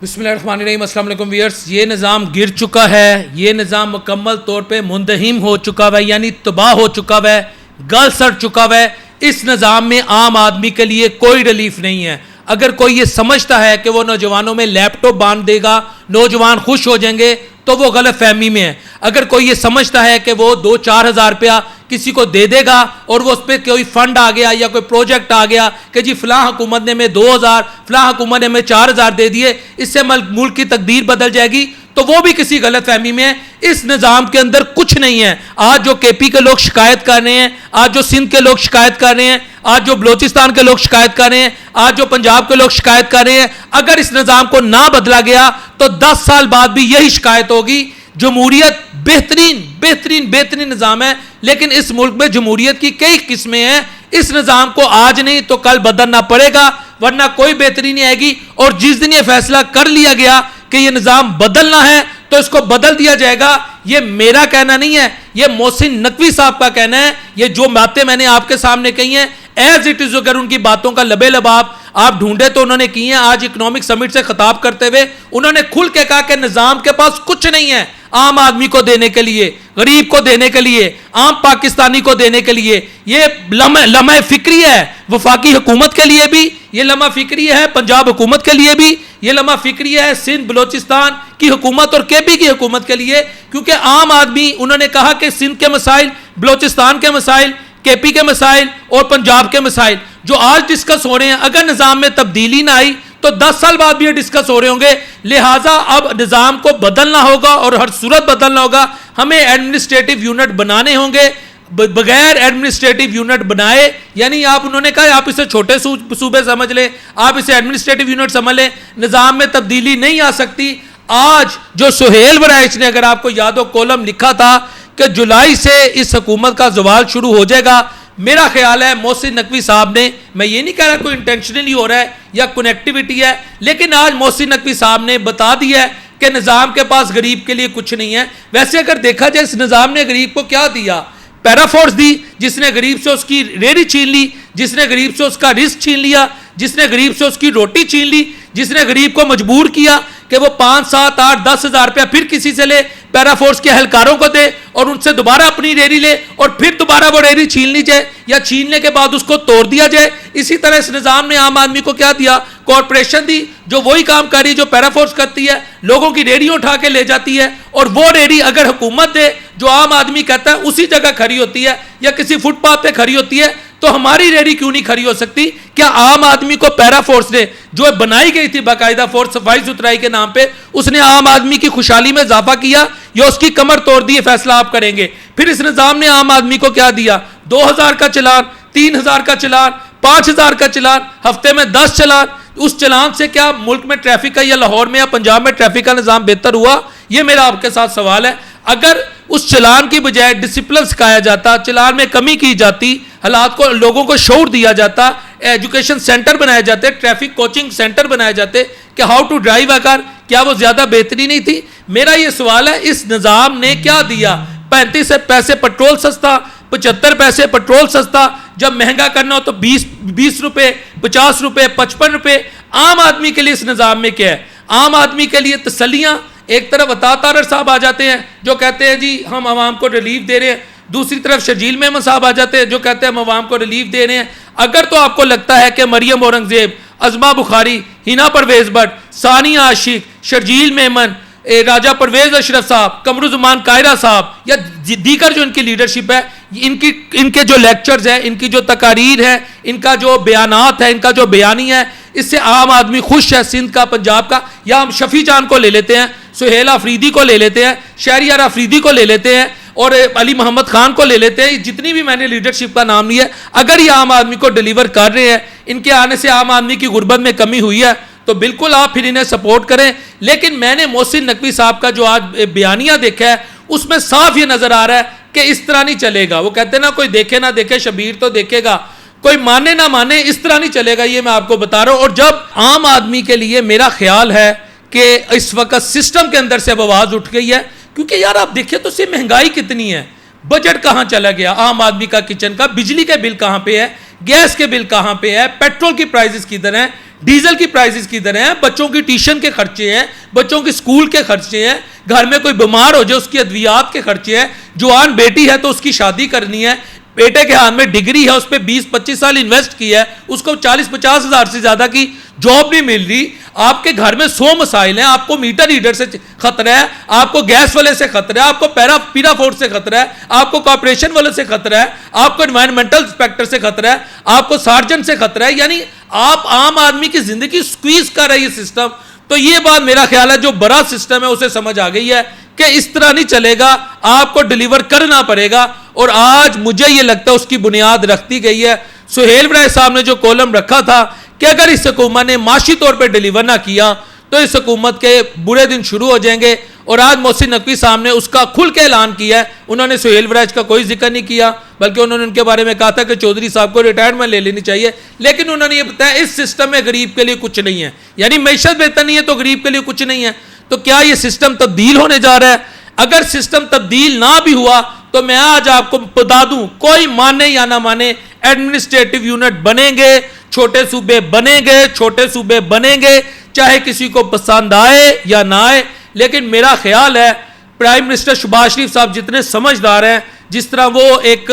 बिस्मिल्लाहिर्रहमानिर्रहीम, अस्सलाम वालेकुम व्यूअर्स। ये निज़ाम गिर चुका है, ये निज़ाम मुकम्मल तौर पे मुंदहिम हो चुका है, यानी तबाह हो चुका है, गल सड़ चुका है। इस निज़ाम में आम आदमी के लिए कोई रिलीफ नहीं है। अगर कोई ये समझता है कि वो नौजवानों में लैपटॉप बांध देगा, नौजवान खुश हो जाएंगे, तो वो गलत फहमी में है। अगर कोई ये समझता है कि वो 2-4 हज़ार रुपया किसी को दे देगा और वो उस पर कोई फंड आ गया या कोई प्रोजेक्ट आ गया कि जी फलां हुकूमत ने हमें 2000, फलां हुकूमत ने हमें 4000 दे दिए, इससे मुल्क की तकदीर बदल जाएगी, तो वो भी किसी गलत फहमी में है। इस निज़ाम के अंदर कुछ नहीं है। आज जो केपी के लोग शिकायत कर रहे हैं, आज जो सिंध के लोग शिकायत कर रहे हैं, आज जो बलोचिस्तान के लोग शिकायत कर रहे हैं, आज जो पंजाब के लोग शिकायत कर रहे हैं, अगर इस निज़ाम को ना बदला गया तो 10 साल बाद भी यही शिकायत होगी। जमहूरियत बेहतरीन निज़ाम है, लेकिन इस मुल्क में जमहूरियत की कई किस्में हैं। इस निज़ाम को आज नहीं तो कल बदलना पड़ेगा, वरना कोई बेहतरी नहीं आएगी। और जिस दिन ये फैसला कर लिया गया कि ये निज़ाम बदलना है तो इसको बदल दिया जाएगा। ये मेरा कहना नहीं है, ये मोहसिन नकवी साहब का कहना है। ये जो बातें मैंने आपके सामने कही हैं एज इट इज, अगर उनकी बातों का लबे लबाब आप ढूंढे तो उन्होंने की है। आज इकोनॉमिक समिट से खिताब करते हुए उन्होंने खुल के कहा कि निज़ाम के पास कुछ नहीं है आम आदमी को देने के लिए, गरीब को देने के लिए, आम पाकिस्तानी को देने के लिए। ये लम्हा फिक्री है वफाकी हुकूमत के लिए भी, ये लम्हा फिक्री है पंजाब हुकूमत के लिए भी, ये लम्हा फिक्री है सिंध बलोचिस्तान की हुकूमत और केपी की हुकूमत के लिए। क्योंकि आम आदमी, उन्होंने कहा कि सिंध के मसाइल, बलोचिस्तान के मसाइल, केपी के मसाइल और पंजाब के मसाइल जो आज डिस्कस हो रहे हैं, अगर निज़ाम में तब्दीली ना आई तो 10 साल बाद भी ये डिस्कस हो रहे होंगे। लिहाजा अब निज़ाम को बदलना होगा और हर सूरत बदलना होगा। हमें एडमिनिस्ट्रेटिव यूनिट बनाने होंगे। बगैर एडमिनिस्ट्रेटिव यूनिट बनाए, यानी आप, उन्होंने कहा आप इसे छोटे सूबे समझ लें, आप इसे एडमिनिस्ट्रेटिव यूनिट समझ लें, निज़ाम में तब्दीली नहीं आ सकती। आज जो सुहेल वराइच ने, अगर आपको याद हो, कॉलम लिखा था कि जुलाई से इस हुकूमत का जवाल शुरू हो जाएगा। मेरा ख्याल है मोहसिन नकवी साहब ने, मैं ये नहीं कह रहा कोई इंटेंशनली हो रहा है या कनेक्टिविटी है, लेकिन आज मोहसिन नकवी साहब ने बता दिया है कि निज़ाम के पास गरीब के लिए कुछ नहीं है। वैसे अगर देखा जाए इस निज़ाम ने गरीब को क्या दिया? पैराफोर्स दी, जिसने गरीब से उसकी रेहड़ी छीन ली, जिसने गरीब से उसका रिस्क छीन लिया, जिसने गरीब से उसकी रोटी छीन ली, जिसने गरीब को मजबूर किया कि वो 5, 7, 8, 10 हज़ार रुपया फिर किसी से ले, पैराफोर्स के एहलकारों को दे और उनसे दोबारा अपनी रेहड़ी ले और फिर दोबारा वो रेहड़ी छीन ली जाए या छीनने के बाद उसको तोड़ दिया जाए। इसी तरह इस निज़ाम ने आम आदमी को क्या दिया? कॉरपोरेशन दी, जो वही काम कर रही जो पैराफोर्स करती है, लोगों की रेहड़ियां उठा के ले जाती है। और वो रेहड़ी अगर हुकूमत दे, जो आम आदमी कहता है उसी जगह खड़ी होती है या किसी फुटपाथ पे खड़ी होती है, तो हमारी रेहड़ी क्यों नहीं खड़ी हो सकती? क्या आम आदमी को पैराफोर्स ने, जो बनाई गई थी बाकायदा फोर्स सफाई सुथराई के नाम पे, उसने आम आदमी की खुशहाली में इजाफा किया या उसकी कमर तोड़ दी? फैसला आप करेंगे। फिर इस निज़ाम ने आम आदमी को क्या दिया? 2000 का चलान, 3000 का चलान, 5000 का चलान, हफ्ते में 10 चलान। उस चलान से क्या मुल्क में ट्रैफिक का या लाहौर में या पंजाब में ट्रैफिक का निज़ाम बेहतर हुआ? ये मेरा आपके साथ सवाल है। अगर उस चलान की बजाय डिसिप्लिन सिखाया जाता, चलान में कमी की जाती, हालात को, लोगों को शऊर दिया जाता, एजुकेशन सेंटर बनाए जाते, ट्रैफिक कोचिंग सेंटर बनाए जाते कि हाउ टू ड्राइव अगर, क्या वो ज्यादा बेहतरी नहीं थी? मेरा ये सवाल है, इस निज़ाम ने क्या दिया? 35 पैसे पेट्रोल सस्ता, 75 पैसे पेट्रोल सस्ता, जब महंगा करना हो तो 20 रुपए, 50 रुपए, 55 रुपए। आम आदमी के लिए इस निज़ाम में क्या है? आम आदमी के लिए तसल्लियां। एक तरफ अता तारर साहब आ जाते हैं जो कहते हैं जी हम आवाम को रिलीफ दे रहे हैं, दूसरी तरफ शर्जील मेमन साहब आ जाते हैं जो कहते हैं हम आवाम को रिलीफ दे रहे हैं। अगर तो आपको लगता है कि मरियम औरंगजेब, अजमा बुखारी, हिना परवेज भट्ट, सानिया आशिक, शर्जील मेमन, राजा परवेज अशरफ साहब, कमरुज़्ज़मान कायरा साहब या दीगर जो इनकी लीडरशिप है, इनके जो लेक्चर्स हैं, इनकी जो तकारीर है, इनका जो बयानात है, इनका जो बयानी है, इससे आम आदमी खुश है, सिंध का, पंजाब का, या हम शफी जान को ले लेते हैं, सुहेल अफरीदी को ले लेते हैं, शहरियार अफरीदी को ले लेते हैं और अली मोहम्मद खान को ले लेते हैं, जितनी भी मैंने लीडरशिप का नाम लिया, अगर ये आम आदमी को डिलीवर कर रहे हैं, इनके आने से आम आदमी की गुर्बत में कमी हुई है, तो बिल्कुल आप फिर इन्हें सपोर्ट करें। लेकिन मैंने मोहसिन नकवी साहब का जो आज बयानिया देखा है, उसमें साफ ये नजर आ रहा है कि इस तरह नहीं चलेगा। वो कहते हैं ना, कोई देखे ना देखे शबीर तो देखेगा, कोई माने ना माने, इस तरह नहीं चलेगा। ये मैं आपको बता रहा हूं। और जब आम आदमी के लिए मेरा ख्याल है कि इस वक्त सिस्टम के अंदर से अब आवाज उठ गई है, क्योंकि यार आप देखिए तो सिर्फ महंगाई कितनी है, बजट कहां चला गया आम आदमी का, किचन का, बिजली के बिल कहां पे है, गैस के बिल कहां पे है, पेट्रोल की प्राइसेस किधर हैं, डीजल की प्राइसेस किधर हैं, बच्चों की ट्यूशन के खर्चे हैं, बच्चों के स्कूल के खर्चे हैं, घर में कोई बीमार हो जाए उसकी अद्वियात के खर्चे हैं, जवान बेटी है तो उसकी शादी करनी है, बेटे के हाथ में डिग्री है, उस पर 20-25 साल इन्वेस्ट किया है, उसको 40-50 हज़ार से ज़्यादा की जॉब नहीं मिल रही, आपके घर में 100 मसाइल हैं, आपको मीटर रीडर से खतरा है, आपको गैस वाले से खतरा है, आपको पीराफोर्ट से खतरा है, आपको कॉर्पोरेशन वाले से खतरा है, आपको एनवायरमेंटल इंस्पेक्टर से खतरा है, आपको सार्जन से खतरा है, यानी आप आम आदमी की जिंदगी स्क्वीज कर रही है सिस्टम। तो ये बात मेरा ख्याल है जो बड़ा सिस्टम है उसे समझ आ गई है कि इस तरह नहीं चलेगा, आपको डिलीवर करना पड़ेगा। और आज मुझे ये लगता है उसकी बुनियाद रखती गई है। सुहेल वराय साहब ने जो कॉलम रखा था कि अगर इस हुकूमत ने माशी तौर पर डिलीवर ना किया तो इस हुकूमत के बुरे दिन शुरू हो जाएंगे, और आज मोहसिन नकवी साहब ने उसका खुल के ऐलान किया है। उन्होंने सुहेल वराय का कोई जिक्र नहीं किया, बल्कि उन्होंने उनके बारे में कहा था कि चौधरी साहब को रिटायरमेंट ले लेनी चाहिए, लेकिन उन्होंने ये बताया इस सिस्टम में गरीब के लिए कुछ नहीं है, यानी मैशत बेहतर नहीं है तो गरीब के लिए कुछ नहीं है। तो क्या ये सिस्टम तब्दील होने जा रहा है? अगर सिस्टम तब्दील ना भी हुआ तो मैं आज आपको बता दूं, कोई माने या ना माने एडमिनिस्ट्रेटिव यूनिट बनेंगे, छोटे सूबे बनेंगे, छोटे सूबे बनेंगे, चाहे किसी को पसंद आए या ना आए। लेकिन मेरा ख्याल है प्राइम मिनिस्टर शहबाज शरीफ साहब जितने समझदार हैं, जिस तरह वो एक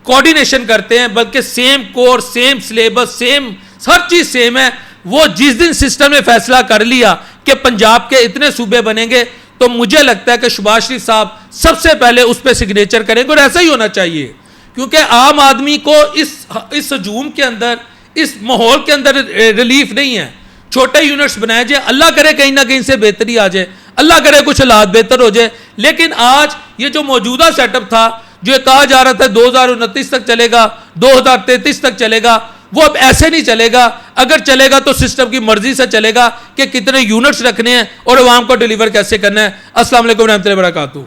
कोऑर्डिनेशन करते हैं, बल्कि same course, same syllabus, same हर चीज सेम है, वो जिस दिन सिस्टम ने फैसला कर लिया कि पंजाब के इतने सूबे बनेंगे, तो मुझे लगता है कि शहबाज शरीफ साहब सबसे पहले उस पर सिग्नेचर करेंगे, और ऐसा ही होना चाहिए, क्योंकि आम आदमी को इस हजूम के अंदर, इस माहौल के अंदर रिलीफ नहीं है। छोटे यूनिट्स बनाए जाए, अल्लाह करे कहीं ना कहीं से बेहतरी आ जाए, अल्लाह करे कुछ हालात बेहतर हो जाए। लेकिन आज ये जो मौजूदा सेटअप था, जो कहा जा रहा था 2029 तक चलेगा, 2033 तक चलेगा, वो अब ऐसे नहीं चलेगा। अगर चलेगा तो सिस्टम की मर्जी से चलेगा कि कितने यूनिट्स रखने हैं और अवाम को डिलीवर कैसे करना है। अस्सलाम वालेकुम रहमतुल्लाहि व बरकातहू।